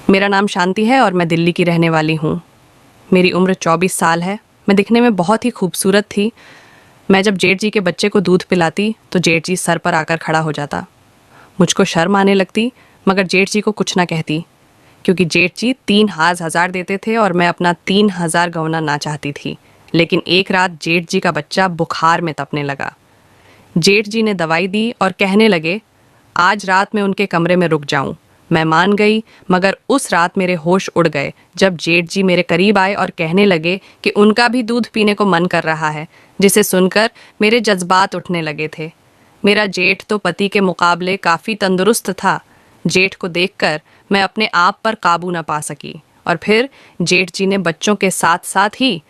मेरा नाम शांति है और मैं दिल्ली की रहने वाली हूँ। मेरी उम्र 24 साल है। मैं दिखने में बहुत ही खूबसूरत थी। मैं जब जेठ जी के बच्चे को दूध पिलाती तो जेठ जी सर पर आकर खड़ा हो जाता। मुझको शर्म आने लगती, मगर जेठ जी को कुछ ना कहती, क्योंकि जेठ जी 3,000 देते थे और मैं अपना 3,000 गंवाना ना चाहती थी। लेकिन एक रात जेठ जी का बच्चा बुखार में तपने लगा। जेठ जी ने दवाई दी और कहने लगे, आज रात में उनके कमरे में रुक जाऊं। मैं मान गई, मगर उस रात मेरे होश उड़ गए जब जेठ जी मेरे करीब आए और कहने लगे कि उनका भी दूध पीने को मन कर रहा है, जिसे सुनकर मेरे जज्बात उठने लगे थे। मेरा जेठ तो पति के मुकाबले काफ़ी तंदुरुस्त था। जेठ को देखकर मैं अपने आप पर काबू न पा सकी और फिर जेठ जी ने बच्चों के साथ साथ ही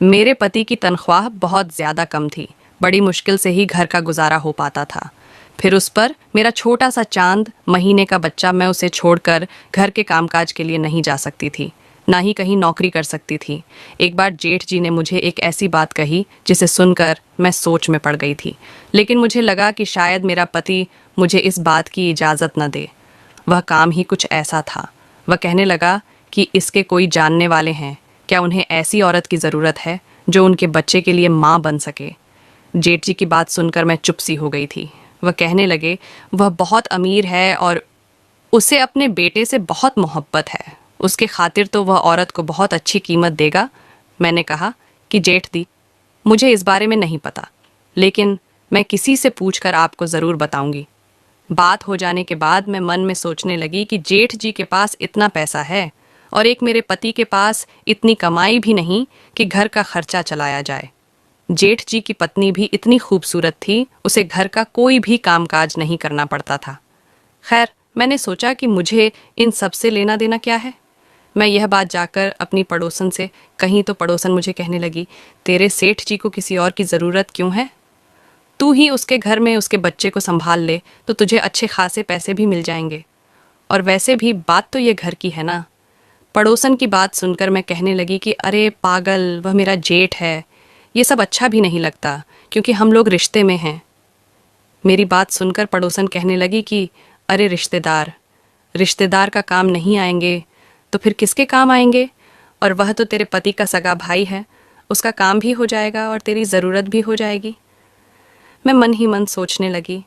मेरे पति की तनख्वाह बहुत ज़्यादा कम थी। बड़ी मुश्किल से ही घर का गुजारा हो पाता था। फिर उस पर मेरा छोटा सा चांद महीने का बच्चा, मैं उसे छोड़कर घर के कामकाज के लिए नहीं जा सकती थी, ना ही कहीं नौकरी कर सकती थी। एक बार जेठ जी ने मुझे एक ऐसी बात कही जिसे सुनकर मैं सोच में पड़ गई थी, लेकिन मुझे लगा कि शायद मेरा पति मुझे इस बात की इजाज़त न दे। वह काम ही कुछ ऐसा था। वह कहने लगा कि इसके कोई जानने वाले हैं क्या? उन्हें ऐसी औरत की ज़रूरत है जो उनके बच्चे के लिए माँ बन सके। जेठ जी की बात सुनकर मैं चुप सी हो गई थी। वह कहने लगे, वह बहुत अमीर है और उसे अपने बेटे से बहुत मोहब्बत है। उसके खातिर तो वह औरत को बहुत अच्छी कीमत देगा। मैंने कहा कि जेठ दी, मुझे इस बारे में नहीं पता, लेकिन मैं किसी से पूछकर आपको ज़रूर बताऊंगी। बात हो जाने के बाद मैं मन में सोचने लगी कि जेठ जी के पास इतना पैसा है और एक मेरे पति के पास इतनी कमाई भी नहीं कि घर का खर्चा चलाया जाए। जेठ जी की पत्नी भी इतनी खूबसूरत थी, उसे घर का कोई भी कामकाज नहीं करना पड़ता था। खैर, मैंने सोचा कि मुझे इन सब से लेना देना क्या है। मैं यह बात जाकर अपनी पड़ोसन से कहीं तो पड़ोसन मुझे कहने लगी, तेरे सेठ जी को किसी और की ज़रूरत क्यों है? तू ही उसके घर में उसके बच्चे को संभाल ले तो तुझे अच्छे खासे पैसे भी मिल जाएंगे। और वैसे भी बात तो ये घर की है ना। पड़ोसन की बात सुनकर मैं कहने लगी कि अरे पागल, वह मेरा जेठ है। ये सब अच्छा भी नहीं लगता, क्योंकि हम लोग रिश्ते में हैं। मेरी बात सुनकर पड़ोसन कहने लगी कि अरे रिश्तेदार, रिश्तेदार का काम नहीं आएंगे तो फिर किसके काम आएंगे? और वह तो तेरे पति का सगा भाई है, उसका काम भी हो जाएगा और तेरी ज़रूरत भी हो जाएगी। मैं मन ही मन सोचने लगी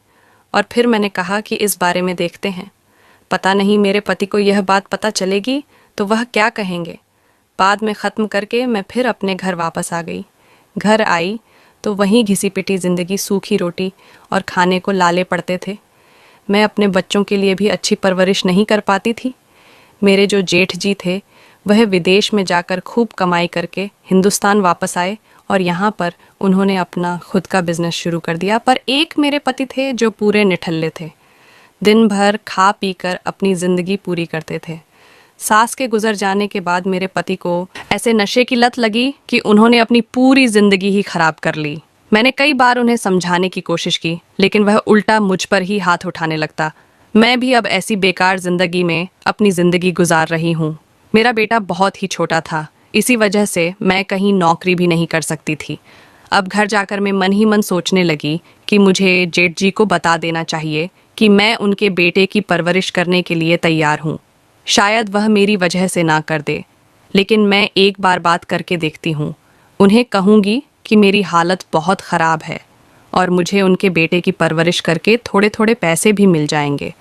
और फिर मैंने कहा कि इस बारे में देखते हैं। पता नहीं मेरे पति को यह बात पता चलेगी तो वह क्या कहेंगे। बाद में ख़त्म करके मैं फिर अपने घर वापस आ गई। घर आई तो वहीं घिसी पिटी ज़िंदगी, सूखी रोटी और खाने को लाले पड़ते थे। मैं अपने बच्चों के लिए भी अच्छी परवरिश नहीं कर पाती थी। मेरे जो जेठ जी थे वह विदेश में जाकर खूब कमाई करके हिंदुस्तान वापस आए और यहाँ पर उन्होंने अपना खुद का बिजनेस शुरू कर दिया। पर एक मेरे पति थे जो पूरे निठल्ले थे। दिन भर खा पी कर अपनी ज़िंदगी पूरी करते थे। सास के गुजर जाने के बाद मेरे पति को ऐसे नशे की लत लगी कि उन्होंने अपनी पूरी ज़िंदगी ही खराब कर ली। मैंने कई बार उन्हें समझाने की कोशिश की, लेकिन वह उल्टा मुझ पर ही हाथ उठाने लगता। मैं भी अब ऐसी बेकार ज़िंदगी में अपनी ज़िंदगी गुजार रही हूँ। मेरा बेटा बहुत ही छोटा था, इसी वजह से मैं कहीं नौकरी भी नहीं कर सकती थी। अब घर जाकर मैं मन ही मन सोचने लगी कि मुझे जेठ जी को बता देना चाहिए कि मैं उनके बेटे की परवरिश करने के लिए तैयार हूँ। शायद वह मेरी वजह से ना कर दे, लेकिन मैं एक बार बात करके देखती हूँ। उन्हें कहूँगी कि मेरी हालत बहुत ख़राब है और मुझे उनके बेटे की परवरिश करके थोड़े थोड़े पैसे भी मिल जाएंगे।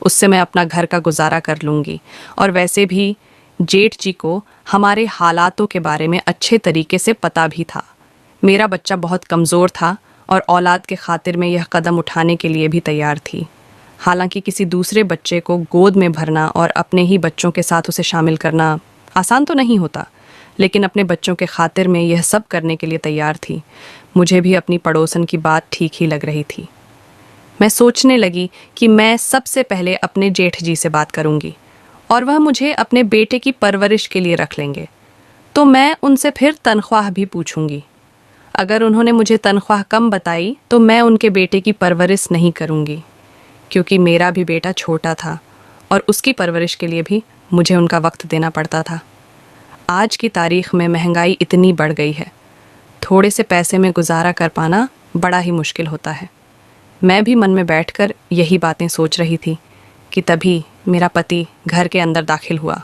उससे मैं अपना घर का गुजारा कर लूँगी। और वैसे भी जेठ जी को हमारे हालातों के बारे में अच्छे तरीके से पता भी था। मेरा बच्चा बहुत कमज़ोर था और औलाद के खातिर मैं यह कदम उठाने के लिए भी तैयार थी। हालांकि किसी दूसरे बच्चे को गोद में भरना और अपने ही बच्चों के साथ उसे शामिल करना आसान तो नहीं होता, लेकिन अपने बच्चों के खातिर मैं यह सब करने के लिए तैयार थी। मुझे भी अपनी पड़ोसन की बात ठीक ही लग रही थी। मैं सोचने लगी कि मैं सबसे पहले अपने जेठ जी से बात करूंगी और वह मुझे अपने बेटे की परवरिश के लिए रख लेंगे। तो मैं उनसे फिर तनख्वाह भी पूछूंगी। अगर उन्होंने मुझे तनख्वाह कम बताई तो मैं उनके बेटे की परवरिश नहीं करूंगी, क्योंकि मेरा भी बेटा छोटा था और उसकी परवरिश के लिए भी मुझे उनका वक्त देना पड़ता था। आज की तारीख में महंगाई इतनी बढ़ गई है, थोड़े से पैसे में गुजारा कर पाना बड़ा ही मुश्किल होता है। मैं भी मन में बैठकर यही बातें सोच रही थी कि तभी मेरा पति घर के अंदर दाखिल हुआ।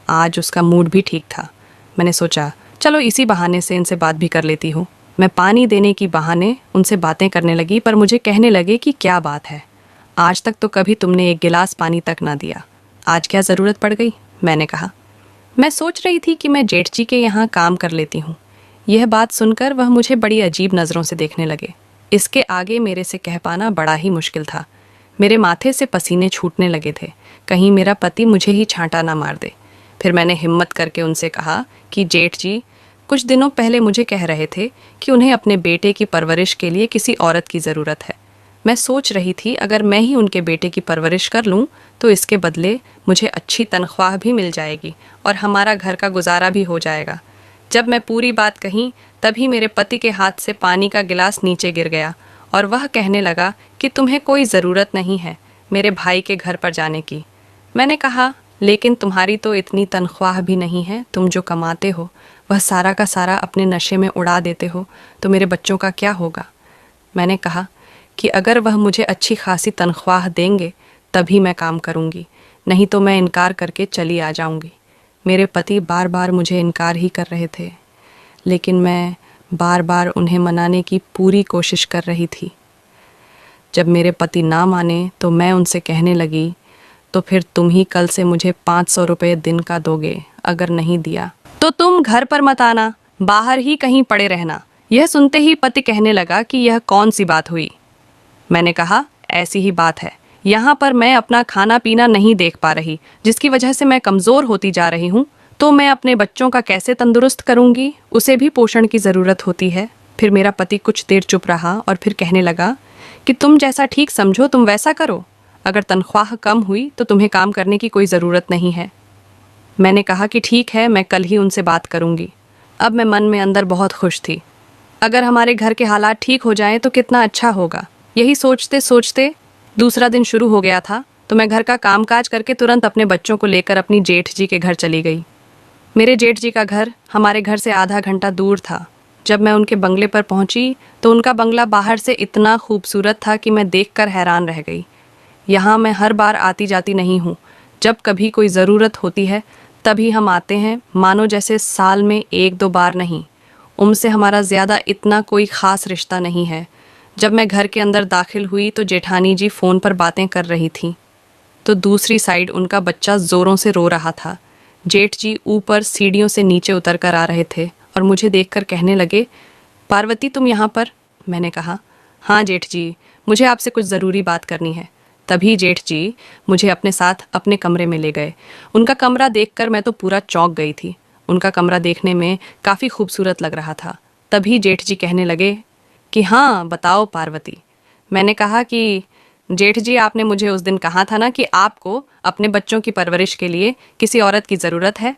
आज उसका मूड भी ठीक था। मैंने सोचा चलो इसी बहाने से इनसे बात भी कर लेती हूँ। मैं पानी देने की बहाने उनसे बातें करने लगी, पर मुझे कहने लगे कि क्या बात है, आज तक तो कभी तुमने एक गिलास पानी तक ना दिया, आज क्या ज़रूरत पड़ गई। मैंने कहा मैं सोच रही थी कि मैं जेठ जी के यहाँ काम कर लेती हूँ। यह बात सुनकर वह मुझे बड़ी अजीब नज़रों से देखने लगे। इसके आगे मेरे से कह पाना बड़ा ही मुश्किल था। मेरे माथे से पसीने छूटने लगे थे, कहीं मेरा पति मुझे ही छांटा ना मार दे। फिर मैंने हिम्मत करके उनसे कहा कि जेठ जी कुछ दिनों पहले मुझे कह रहे थे कि उन्हें अपने बेटे की परवरिश के लिए किसी औरत की ज़रूरत है। मैं सोच रही थी अगर मैं ही उनके बेटे की परवरिश कर लूं तो इसके बदले मुझे अच्छी तनख्वाह भी मिल जाएगी और हमारा घर का गुजारा भी हो जाएगा। जब मैं पूरी बात कही तभी मेरे पति के हाथ से पानी का गिलास नीचे गिर गया और वह कहने लगा कि तुम्हें कोई ज़रूरत नहीं है मेरे भाई के घर पर जाने की। मैंने कहा लेकिन तुम्हारी तो इतनी तनख्वाह भी नहीं है, तुम जो कमाते हो वह सारा का सारा अपने नशे में उड़ा देते हो, तो मेरे बच्चों का क्या होगा। मैंने कहा कि अगर वह मुझे अच्छी खासी तनख्वाह देंगे तभी मैं काम करूंगी, नहीं तो मैं इनकार करके चली आ जाऊंगी। मेरे पति बार बार मुझे इनकार ही कर रहे थे, लेकिन मैं बार बार उन्हें मनाने की पूरी कोशिश कर रही थी। जब मेरे पति ना माने तो मैं उनसे कहने लगी तो फिर तुम ही कल से मुझे 500 रुपये दिन का दोगे, अगर नहीं दिया तो तुम घर पर मत आना, बाहर ही कहीं पड़े रहना। यह सुनते ही पति कहने लगा कि यह कौन सी बात हुई। मैंने कहा ऐसी ही बात है, यहाँ पर मैं अपना खाना पीना नहीं देख पा रही, जिसकी वजह से मैं कमज़ोर होती जा रही हूँ, तो मैं अपने बच्चों का कैसे तंदुरुस्त करूँगी, उसे भी पोषण की ज़रूरत होती है। फिर मेरा पति कुछ देर चुप रहा और फिर कहने लगा कि तुम जैसा ठीक समझो तुम वैसा करो, अगर तनख्वाह कम हुई तो तुम्हें काम करने की कोई ज़रूरत नहीं है। मैंने कहा कि ठीक है, मैं कल ही उनसे बात करूँगी। अब मैं मन में अंदर बहुत खुश थी। अगर हमारे घर के हालात ठीक हो जाएं तो कितना अच्छा होगा। यही सोचते सोचते दूसरा दिन शुरू हो गया था, तो मैं घर का कामकाज करके तुरंत अपने बच्चों को लेकर अपनी जेठ जी के घर चली गई। मेरे जेठ जी का घर हमारे घर से आधा घंटा दूर था। जब मैं उनके बंगले पर पहुंची तो उनका बंगला बाहर से इतना खूबसूरत था कि मैं देखकर हैरान रह गई। यहाँ मैं हर बार आती जाती नहीं हूँ, जब कभी कोई ज़रूरत होती है तभी हम आते हैं, मानो जैसे साल में 1-2 बार नहीं। उनसे हमारा ज़्यादा इतना कोई ख़ास रिश्ता नहीं है। जब मैं घर के अंदर दाखिल हुई तो जेठानी जी फ़ोन पर बातें कर रही थीं, तो दूसरी साइड उनका बच्चा ज़ोरों से रो रहा था। जेठ जी ऊपर सीढ़ियों से नीचे उतर कर आ रहे थे और मुझे देखकर कहने लगे, पार्वती तुम यहाँ पर? मैंने कहा हाँ जेठ जी, मुझे आपसे कुछ ज़रूरी बात करनी है। तभी जेठ जी मुझे अपने साथ अपने कमरे में ले गए। उनका कमरा देखकर मैं तो पूरा चौंक गई थी। उनका कमरा देखने में काफ़ी खूबसूरत लग रहा था। तभी जेठ जी कहने लगे कि हाँ बताओ पार्वती। मैंने कहा कि जेठ जी आपने मुझे उस दिन कहा था ना कि आपको अपने बच्चों की परवरिश के लिए किसी औरत की ज़रूरत है।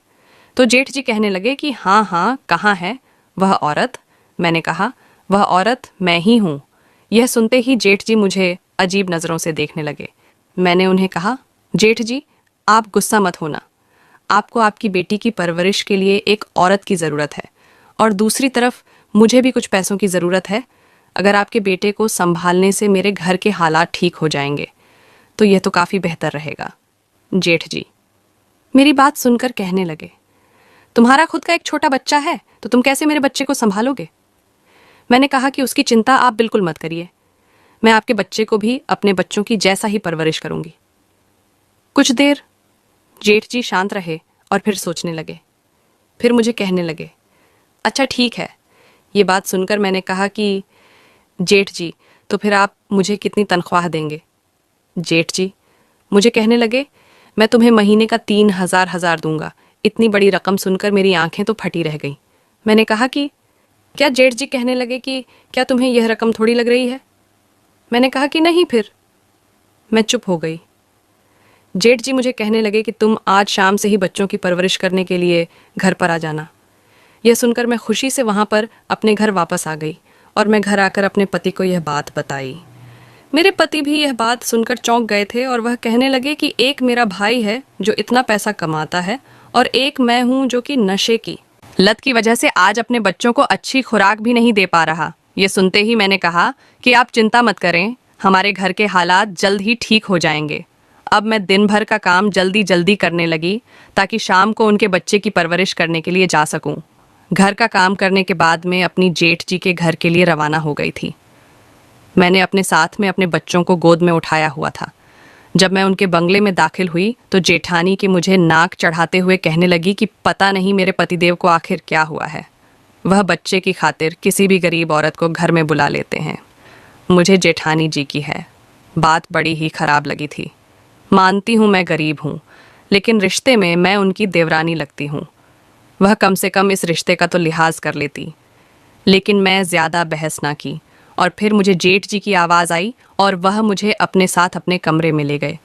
तो जेठ जी कहने लगे कि हाँ हाँ, कहाँ है वह औरत। मैंने कहा वह औरत मैं ही हूँ। यह सुनते ही जेठ जी मुझे अजीब नज़रों से देखने लगे। मैंने उन्हें कहा जेठ जी आप गुस्सा मत होना, आपको आपकी बेटी की परवरिश के लिए एक औरत की ज़रूरत है और दूसरी तरफ मुझे भी कुछ पैसों की ज़रूरत है। अगर आपके बेटे को संभालने से मेरे घर के हालात ठीक हो जाएंगे तो यह तो काफ़ी बेहतर रहेगा। जेठ जी मेरी बात सुनकर कहने लगे, तुम्हारा खुद का एक छोटा बच्चा है तो तुम कैसे मेरे बच्चे को संभालोगे। मैंने कहा कि उसकी चिंता आप बिल्कुल मत करिए, मैं आपके बच्चे को भी अपने बच्चों की जैसा ही परवरिश करूंगी। कुछ देर जेठ जी शांत रहे और फिर सोचने लगे। फिर मुझे कहने लगे, अच्छा ठीक है। ये बात सुनकर मैंने कहा कि जेठ जी तो फिर आप मुझे कितनी तनख्वाह देंगे। जेठ जी मुझे कहने लगे, मैं तुम्हें महीने का 3,000 दूंगा। इतनी बड़ी रकम सुनकर मेरी आंखें तो फटी रह गई। मैंने कहा कि क्या। जेठ जी कहने लगे कि क्या तुम्हें यह रकम थोड़ी लग रही है। मैंने कहा कि नहीं। फिर मैं चुप हो गई। जेठ जी मुझे कहने लगे कि तुम आज शाम से ही बच्चों की परवरिश करने के लिए घर पर आ जाना। यह सुनकर मैं खुशी से वहाँ पर अपने घर वापस आ गई और मैं घर आकर अपने पति को यह बात बताई। मेरे पति भी यह बात सुनकर चौंक गए थे और वह कहने लगे कि एक मेरा भाई है जो इतना पैसा कमाता है और एक मैं हूँ जो कि नशे की लत की वजह से आज अपने बच्चों को अच्छी खुराक भी नहीं दे पा रहा। ये सुनते ही मैंने कहा कि आप चिंता मत करें, हमारे घर के हालात जल्द ही ठीक हो जाएंगे। अब मैं दिन भर का काम जल्दी जल्दी करने लगी ताकि शाम को उनके बच्चे की परवरिश करने के लिए जा सकूं। घर का काम करने के बाद मैं अपनी जेठ जी के घर के लिए रवाना हो गई थी। मैंने अपने साथ में अपने बच्चों को गोद में उठाया हुआ था। जब मैं उनके बंगले में दाखिल हुई तो जेठानी की मुझे नाक चढ़ाते हुए कहने लगी कि पता नहीं मेरे पतिदेव को आखिर क्या हुआ है। वह बच्चे की खातिर किसी भी गरीब औरत को घर में बुला लेते हैं। मुझे जेठानी जी की है बात बड़ी ही खराब लगी थी। मानती हूँ मैं गरीब हूँ, लेकिन रिश्ते में मैं उनकी देवरानी लगती हूँ। वह कम से कम इस रिश्ते का तो लिहाज कर लेती। लेकिन मैं ज़्यादा बहस ना की और फिर मुझे जेठ जी की आवाज़ आई और वह मुझे अपने साथ अपने कमरे में ले गए।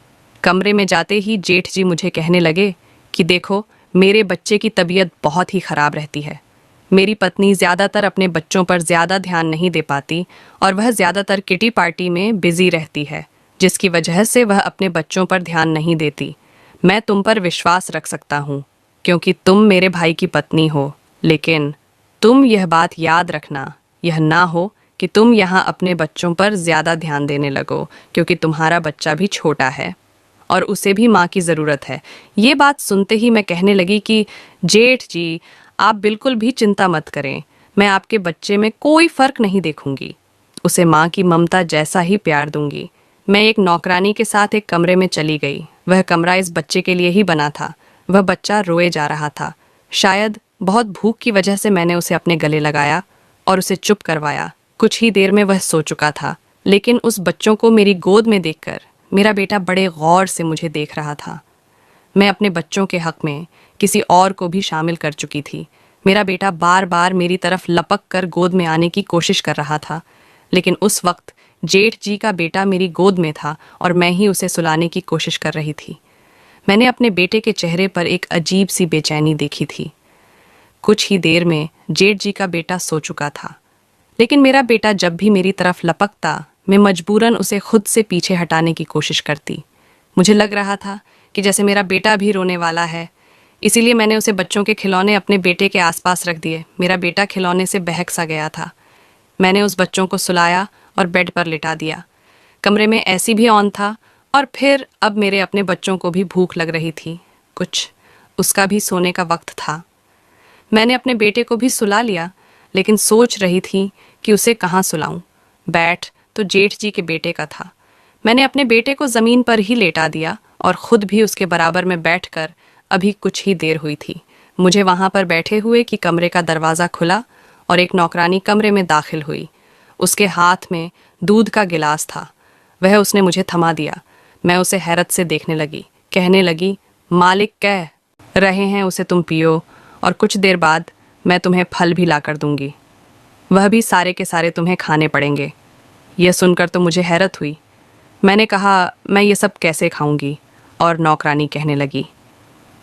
कमरे में जाते ही जेठ जी मुझे कहने लगे कि देखो, मेरे बच्चे की तबीयत बहुत ही ख़राब रहती है। मेरी पत्नी ज़्यादातर अपने बच्चों पर ज़्यादा ध्यान नहीं दे पाती और वह ज़्यादातर किटी पार्टी में बिज़ी रहती है, जिसकी वजह से वह अपने बच्चों पर ध्यान नहीं देती। मैं तुम पर विश्वास रख सकता हूँ क्योंकि तुम मेरे भाई की पत्नी हो, लेकिन तुम यह बात याद रखना, यह ना हो कि तुम यहाँ अपने बच्चों पर ज़्यादा ध्यान देने लगो, क्योंकि तुम्हारा बच्चा भी छोटा है और उसे भी माँ की ज़रूरत है। ये बात सुनते ही मैं कहने लगी कि जेठ जी, आप बिल्कुल भी चिंता मत करें, मैं आपके बच्चे में कोई फ़र्क नहीं देखूंगी। उसे माँ की ममता जैसा ही प्यार दूंगी। मैं एक नौकरानी के साथ एक कमरे में चली गई। वह कमरा इस बच्चे के लिए ही बना था। वह बच्चा रोए जा रहा था। शायद बहुत भूख की वजह से मैंने उसे अपने गले लगाया और उसे चुप करवाया। कुछ ही देर में वह सो चुका था, लेकिन उस बच्चों को मेरी गोद में देखकर मेरा बेटा बड़े गौर से मुझे देख रहा था। मैं अपने बच्चों के हक में किसी और को भी शामिल कर चुकी थी। मेरा बेटा बार बार मेरी तरफ लपक कर गोद में आने की कोशिश कर रहा था, लेकिन उस वक्त जेठ जी का बेटा मेरी गोद में था और मैं ही उसे सुलाने की कोशिश कर रही थी। मैंने अपने बेटे के चेहरे पर एक अजीब सी बेचैनी देखी थी। कुछ ही देर में जेठ जी का बेटा सो चुका था, लेकिन मेरा बेटा जब भी मेरी तरफ लपकता, मैं मजबूरन उसे खुद से पीछे हटाने की कोशिश करती। मुझे लग रहा था कि जैसे मेरा बेटा भी रोने वाला है, इसीलिए मैंने उसे बच्चों के खिलौने अपने बेटे के आसपास रख दिए। मेरा बेटा खिलौने से बहक सा गया था। मैंने उस बच्चों को सुलाया और बेड पर लिटा दिया। कमरे में एसी भी ऑन था और फिर अब मेरे अपने बच्चों को भी भूख लग रही थी। कुछ उसका भी सोने का वक्त था। मैंने अपने बेटे को भी सुला लिया, लेकिन सोच रही थी कि उसे कहाँ सुलाऊं। बैठ तो जेठ जी के बेटे का था। मैंने अपने बेटे को ज़मीन पर ही लेटा दिया और ख़ुद भी उसके बराबर में बैठकर अभी कुछ ही देर हुई थी। मुझे वहाँ पर बैठे हुए कि कमरे का दरवाज़ा खुला और एक नौकरानी कमरे में दाखिल हुई। उसके हाथ में दूध का गिलास था। वह उसने मुझे थमा दिया। मैं उसे हैरत से देखने लगी। कहने लगी, मालिक कह रहे हैं उसे तुम पियो और कुछ देर बाद मैं तुम्हें फल भी ला कर दूंगी। वह भी सारे के सारे तुम्हें खाने पड़ेंगे। यह सुनकर तो मुझे हैरत हुई। मैंने कहा, मैं ये सब कैसे खाऊंगी? और नौकरानी कहने लगी,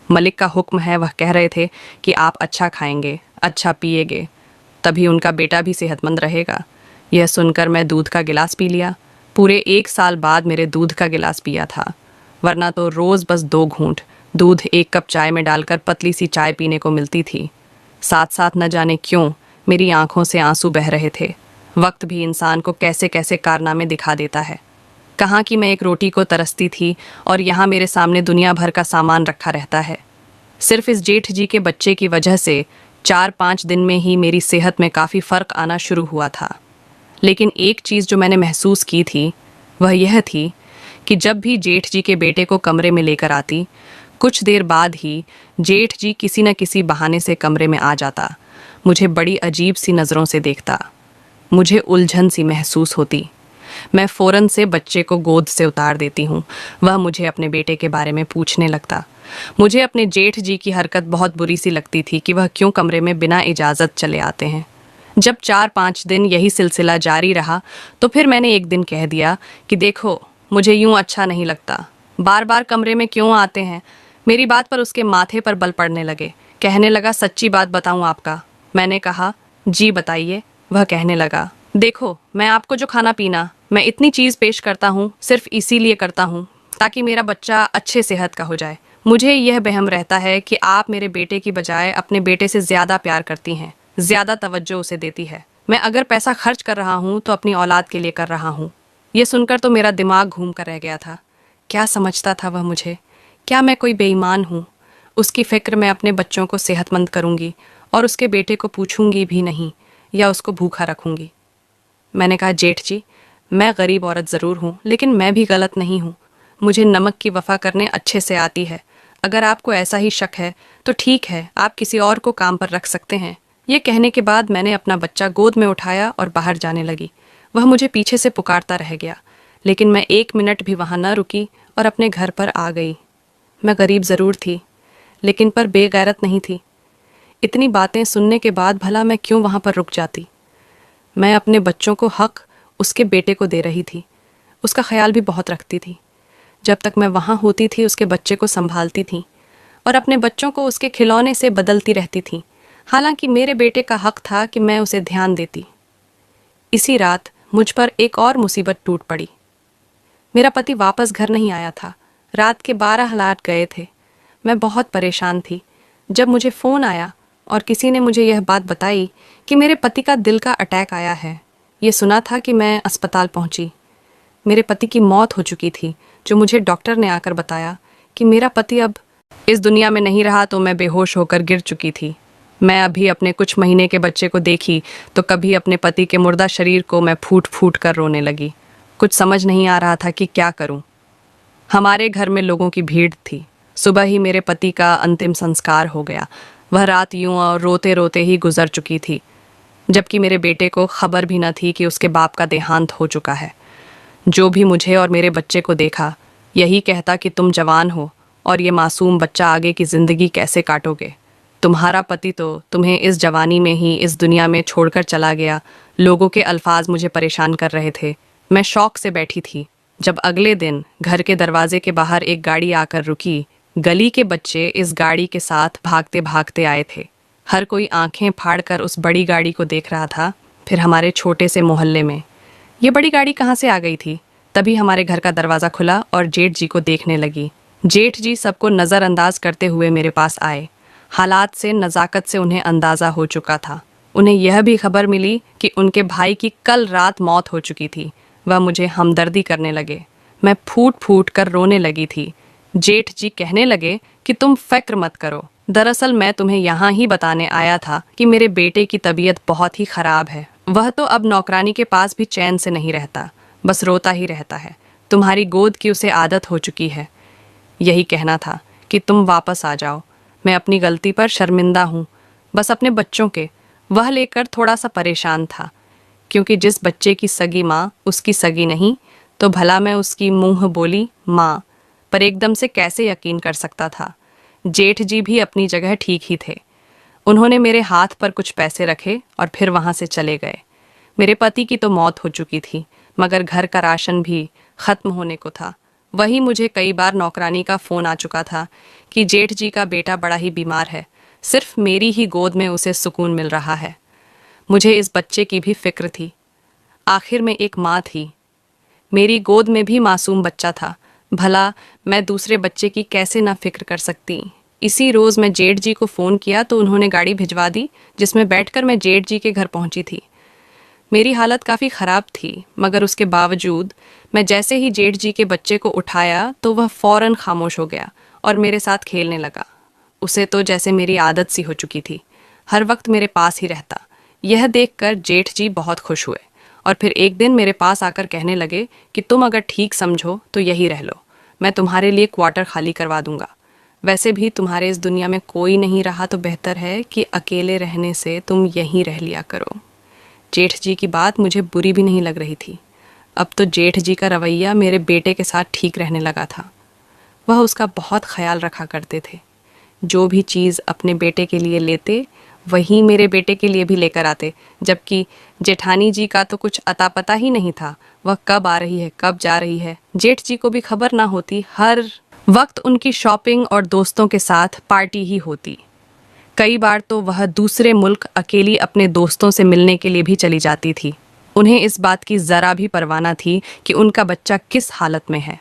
मलिक का हुक्म है, वह कह रहे थे कि आप अच्छा खाएंगे, अच्छा पिएगे, तभी उनका बेटा भी सेहतमंद रहेगा। यह सुनकर मैं दूध का गिलास पी लिया। पूरे 1 साल बाद मेरे दूध का गिलास पिया था, वरना तो रोज़ बस 2 घूंट दूध 1 कप चाय में डालकर पतली सी चाय पीने को मिलती थी। साथ साथ न जाने क्यों मेरी आंखों से आंसू बह रहे थे। वक्त भी इंसान को कैसे कैसे कारनामे दिखा देता है। कहाँ कि मैं एक रोटी को तरसती थी और यहाँ मेरे सामने दुनिया भर का सामान रखा रहता है। सिर्फ इस जेठ जी के बच्चे की वजह से 4-5 दिन में ही मेरी सेहत में काफ़ी फ़र्क आना शुरू हुआ था। लेकिन एक चीज़ जो मैंने महसूस की थी वह यह थी कि जब भी जेठ जी के बेटे को कमरे में लेकर आती, कुछ देर बाद ही जेठ जी किसी न किसी बहाने से कमरे में आ जाता। मुझे बड़ी अजीब सी नज़रों से देखता। मुझे उलझन सी महसूस होती। मैं फ़ौरन से बच्चे को गोद से उतार देती हूँ। वह मुझे अपने बेटे के बारे में पूछने लगता। मुझे अपने जेठ जी की हरकत बहुत बुरी सी लगती थी कि वह क्यों कमरे में बिना इजाज़त चले आते हैं। जब 4-5 दिन यही सिलसिला जारी रहा तो फिर मैंने एक दिन कह दिया कि देखो, मुझे यूँ अच्छा नहीं लगता, बार बार कमरे में क्यों आते हैं। मेरी बात पर उसके माथे पर बल पड़ने लगे। कहने लगा, सच्ची बात बताऊँ आपका? मैंने कहा, जी बताइए। वह कहने लगा, देखो, मैं आपको जो खाना पीना, मैं इतनी चीज़ पेश करता हूँ सिर्फ इसीलिए करता हूँ ताकि मेरा बच्चा अच्छे सेहत का हो जाए। मुझे यह वहम रहता है कि आप मेरे बेटे की बजाय अपने बेटे से ज़्यादा प्यार करती हैं, ज़्यादा तवज्जो उसे देती है। मैं अगर पैसा खर्च कर रहा हूँ तो अपनी औलाद के लिए कर रहा हूँ। ये सुनकर तो मेरा दिमाग घूम कर रह गया था। क्या समझता था वह मुझे? क्या मैं कोई बेईमान हूँ? उसकी फिक्र मैं अपने बच्चों को सेहतमंद करूँगी और उसके बेटे को पूछूंगी भी नहीं या उसको भूखा रखूंगी। मैंने कहा, जेठ जी, मैं गरीब औरत ज़रूर हूँ, लेकिन मैं भी गलत नहीं हूँ। मुझे नमक की वफ़ा करने अच्छे से आती है। अगर आपको ऐसा ही शक है तो ठीक है, आप किसी और को काम पर रख सकते हैं। ये कहने के बाद मैंने अपना बच्चा गोद में उठाया और बाहर जाने लगी। वह मुझे पीछे से पुकारता रह गया, लेकिन मैं 1 मिनट भी वहाँ न रुकी और अपने घर पर आ गई। मैं गरीब ज़रूर थी, लेकिन पर बेगैरत नहीं थी। इतनी बातें सुनने के बाद भला मैं क्यों वहाँ पर रुक जाती? मैं अपने बच्चों को हक उसके बेटे को दे रही थी। उसका ख्याल भी बहुत रखती थी। जब तक मैं वहाँ होती थी उसके बच्चे को संभालती थी और अपने बच्चों को उसके खिलौने से बदलती रहती थी। हालांकि मेरे बेटे का हक था कि मैं उसे ध्यान देती। इसी रात मुझ पर एक और मुसीबत टूट पड़ी। मेरा पति वापस घर नहीं आया था। रात के 12 हालात गए थे। मैं बहुत परेशान थी। जब मुझे फ़ोन आया और किसी ने मुझे यह बात बताई कि मेरे पति का दिल का अटैक आया है, ये सुना था कि मैं अस्पताल पहुंची। मेरे पति की मौत हो चुकी थी, जो मुझे डॉक्टर ने आकर बताया कि मेरा पति अब इस दुनिया में नहीं रहा, तो मैं बेहोश होकर गिर चुकी थी। मैं अभी अपने कुछ महीने के बच्चे को देखी तो कभी अपने पति के मुर्दा शरीर को मैं फूट फूट कर रोने लगी। कुछ समझ नहीं आ रहा था कि क्या करूं। हमारे घर में लोगों की भीड़ थी। सुबह ही मेरे पति का अंतिम संस्कार हो गया। वह रात यूं और रोते रोते ही गुजर चुकी थी, जबकि मेरे बेटे को खबर भी न थी कि उसके बाप का देहांत हो चुका है। जो भी मुझे और मेरे बच्चे को देखा, यही कहता कि तुम जवान हो और ये मासूम बच्चा आगे की जिंदगी कैसे काटोगे। तुम्हारा पति तो तुम्हें इस जवानी में ही इस दुनिया में छोड़कर चला गया। लोगों के अल्फाज मुझे परेशान कर रहे थे। मैं शौक से बैठी थी जब अगले दिन घर के दरवाजे के बाहर एक गाड़ी आकर रुकी। गली के बच्चे इस गाड़ी के साथ भागते भागते आए थे। हर कोई आंखें फाड़कर उस बड़ी गाड़ी को देख रहा था। फिर हमारे छोटे से मोहल्ले में ये बड़ी गाड़ी कहाँ से आ गई थी? तभी हमारे घर का दरवाज़ा खुला और जेठ जी को देखने लगी। जेठ जी सबको नज़रअंदाज करते हुए मेरे पास आए। हालात से, नज़ाकत से उन्हें अंदाज़ा हो चुका था। उन्हें यह भी खबर मिली कि उनके भाई की कल रात मौत हो चुकी थी। वह मुझे हमदर्दी करने लगे। मैं फूट फूट कर रोने लगी थी। जेठ जी कहने लगे कि तुम फ़िक्र मत करो। दरअसल मैं तुम्हें यहाँ ही बताने आया था कि मेरे बेटे की तबीयत बहुत ही ख़राब है। वह तो अब नौकरानी के पास भी चैन से नहीं रहता, बस रोता ही रहता है। तुम्हारी गोद की उसे आदत हो चुकी है। यही कहना था कि तुम वापस आ जाओ। मैं अपनी गलती पर शर्मिंदा हूँ, बस अपने बच्चों के वह लेकर थोड़ा सा परेशान था, क्योंकि जिस बच्चे की सगी माँ उसकी सगी नहीं, तो भला मैं उसकी मुंह बोली माँ पर एकदम से कैसे यकीन कर सकता था। जेठ जी भी अपनी जगह ठीक ही थे। उन्होंने मेरे हाथ पर कुछ पैसे रखे और फिर वहाँ से चले गए। मेरे पति की तो मौत हो चुकी थी, मगर घर का राशन भी ख़त्म होने को था। वही मुझे कई बार नौकरानी का फ़ोन आ चुका था कि जेठ जी का बेटा बड़ा ही बीमार है, सिर्फ मेरी ही गोद में उसे सुकून मिल रहा है। मुझे इस बच्चे की भी फिक्र थी। आखिर में एक माँ थी। मेरी गोद में भी मासूम बच्चा था। भला मैं दूसरे बच्चे की कैसे ना फिक्र कर सकती। इसी रोज़ मैं जेठ जी को फ़ोन किया तो उन्होंने गाड़ी भिजवा दी, जिसमें बैठकर मैं जेठ जी के घर पहुंची थी। मेरी हालत काफ़ी ख़राब थी, मगर उसके बावजूद मैं जैसे ही जेठ जी के बच्चे को उठाया तो वह फ़ौरन खामोश हो गया और मेरे साथ खेलने लगा। उसे तो जैसे मेरी आदत सी हो चुकी थी, हर वक्त मेरे पास ही रहता। यह देखकर जेठ जी बहुत खुश हुए और फिर एक दिन मेरे पास आकर कहने लगे कि तुम अगर ठीक समझो तो यही रह लो, मैं तुम्हारे लिए क्वार्टर खाली करवा दूंगा। वैसे भी तुम्हारे इस दुनिया में कोई नहीं रहा तो बेहतर है कि अकेले रहने से तुम यहीं रह लिया करो। जेठ जी की बात मुझे बुरी भी नहीं लग रही थी। अब तो जेठ जी का रवैया मेरे बेटे के साथ ठीक रहने लगा था। वह उसका बहुत ख्याल रखा करते थे। जो भी चीज़ अपने बेटे के लिए लेते वही मेरे बेटे के लिए भी लेकर आते, जबकि जेठानी जी का तो कुछ अता पता ही नहीं था। वह कब आ रही है, कब जा रही है, जेठ जी को भी खबर ना होती। हर वक्त उनकी शॉपिंग और दोस्तों के साथ पार्टी ही होती। कई बार तो वह दूसरे मुल्क अकेली अपने दोस्तों से मिलने के लिए भी चली जाती थी। उन्हें इस बात की ज़रा भी परवाह न थी कि उनका बच्चा किस हालत में है।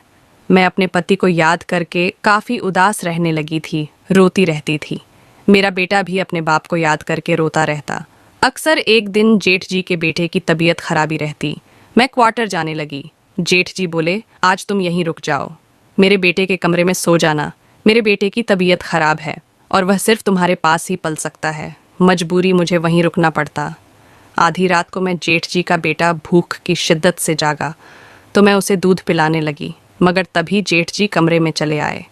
मैं अपने पति को याद करके काफ़ी उदास रहने लगी थी, रोती रहती थी। मेरा बेटा भी अपने बाप को याद करके रोता रहता। अक्सर एक दिन जेठ जी के बेटे की तबीयत खराबी रहती। मैं क्वार्टर जाने लगी। जेठ जी बोले, आज तुम यहीं रुक जाओ। मेरे बेटे के कमरे में सो जाना। मेरे बेटे की तबीयत खराब है और वह सिर्फ तुम्हारे पास ही पल सकता है। मजबूरी मुझे वहीं रुकना पड़ता। आधी रात को मैं जेठ जी का बेटा भूख की शिद्दत से जागा तो मैं उसे दूध पिलाने लगी, मगर तभी जेठ जी कमरे में चले आए।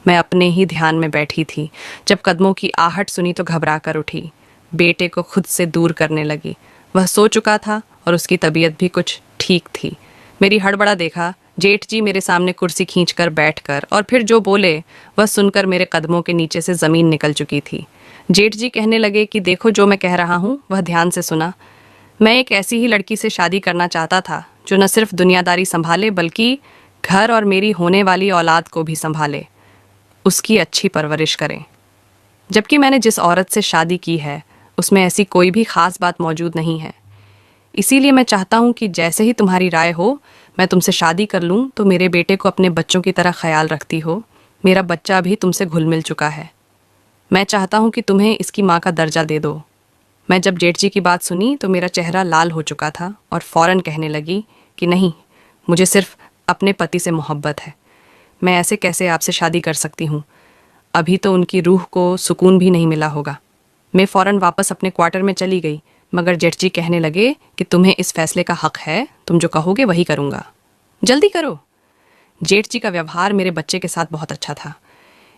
मैं अपने ही ध्यान में बैठी थी। जब कदमों की आहट सुनी तो घबरा कर उठी। बेटे को खुद से दूर करने लगी। वह सो चुका था और उसकी तबीयत भी कुछ ठीक थी। मेरी हड़बड़ा देखा जेठ जी मेरे सामने कुर्सी खींचकर बैठकर और फिर जो बोले वह सुनकर मेरे कदमों के नीचे से ज़मीन निकल चुकी थी। जेठ जी कहने लगे कि देखो जो मैं कह रहा हूँ वह ध्यान से सुना। मैं एक ऐसी ही लड़की से शादी करना चाहता था जो न सिर्फ दुनियादारी संभाले बल्कि घर और मेरी होने वाली औलाद को भी संभाले, उसकी अच्छी परवरिश करें। जबकि मैंने जिस औरत से शादी की है उसमें ऐसी कोई भी ख़ास बात मौजूद नहीं है। इसीलिए मैं चाहता हूँ कि जैसे ही तुम्हारी राय हो मैं तुमसे शादी कर लूँ तो मेरे बेटे को अपने बच्चों की तरह ख्याल रखती हो। मेरा बच्चा अभी तुमसे घुल मिल चुका है। मैं चाहता हूँ कि तुम्हें इसकी माँ का दर्जा दे दो। मैं जब जेठ जी की बात सुनी तो मेरा चेहरा लाल हो चुका था और फ़ौरन कहने लगी कि नहीं, मुझे सिर्फ अपने पति से मोहब्बत है। मैं ऐसे कैसे आपसे शादी कर सकती हूँ? अभी तो उनकी रूह को सुकून भी नहीं मिला होगा। मैं फ़ौरन वापस अपने क्वार्टर में चली गई, मगर जेठ जी कहने लगे कि तुम्हें इस फैसले का हक है, तुम जो कहोगे वही करूँगा। जल्दी करो। जेठ जी का व्यवहार मेरे बच्चे के साथ बहुत अच्छा था।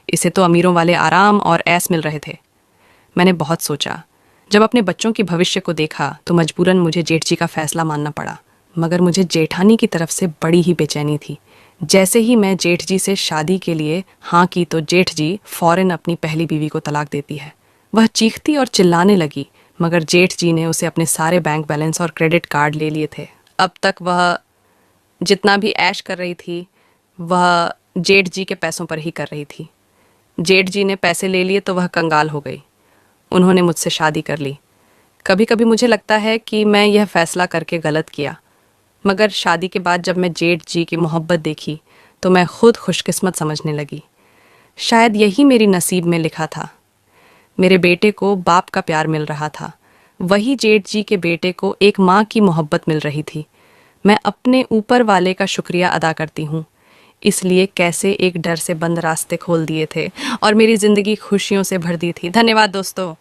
इसे तो अमीरों वाले आराम और ऐश मिल रहे थे। मैंने बहुत सोचा। जब अपने बच्चों के भविष्य को देखा तो मजबूरन मुझे जेठ जी का फैसला मानना पड़ा, मगर मुझे जेठानी की तरफ से बड़ी ही बेचैनी थी। जैसे ही मैं जेठ जी से शादी के लिए हाँ की तो जेठ जी फ़ौरन अपनी पहली बीवी को तलाक देती है। वह चीखती और चिल्लाने लगी, मगर जेठ जी ने उसे अपने सारे बैंक बैलेंस और क्रेडिट कार्ड ले लिए थे। अब तक वह जितना भी ऐश कर रही थी वह जेठ जी के पैसों पर ही कर रही थी। जेठ जी ने पैसे ले लिए तो वह कंगाल हो गई। उन्होंने मुझसे शादी कर ली। कभी कभी मुझे लगता है कि मैं यह फैसला करके गलत किया, मगर शादी के बाद जब मैं जेठ जी की मोहब्बत देखी तो मैं खुद खुशकिस्मत समझने लगी। शायद यही मेरी नसीब में लिखा था। मेरे बेटे को बाप का प्यार मिल रहा था, वही जेठ जी के बेटे को एक माँ की मोहब्बत मिल रही थी। मैं अपने ऊपर वाले का शुक्रिया अदा करती हूँ, इसलिए कैसे एक डर से बंद रास्ते खोल दिए थे और मेरी ज़िंदगी खुशियों से भर दी थी। धन्यवाद दोस्तों।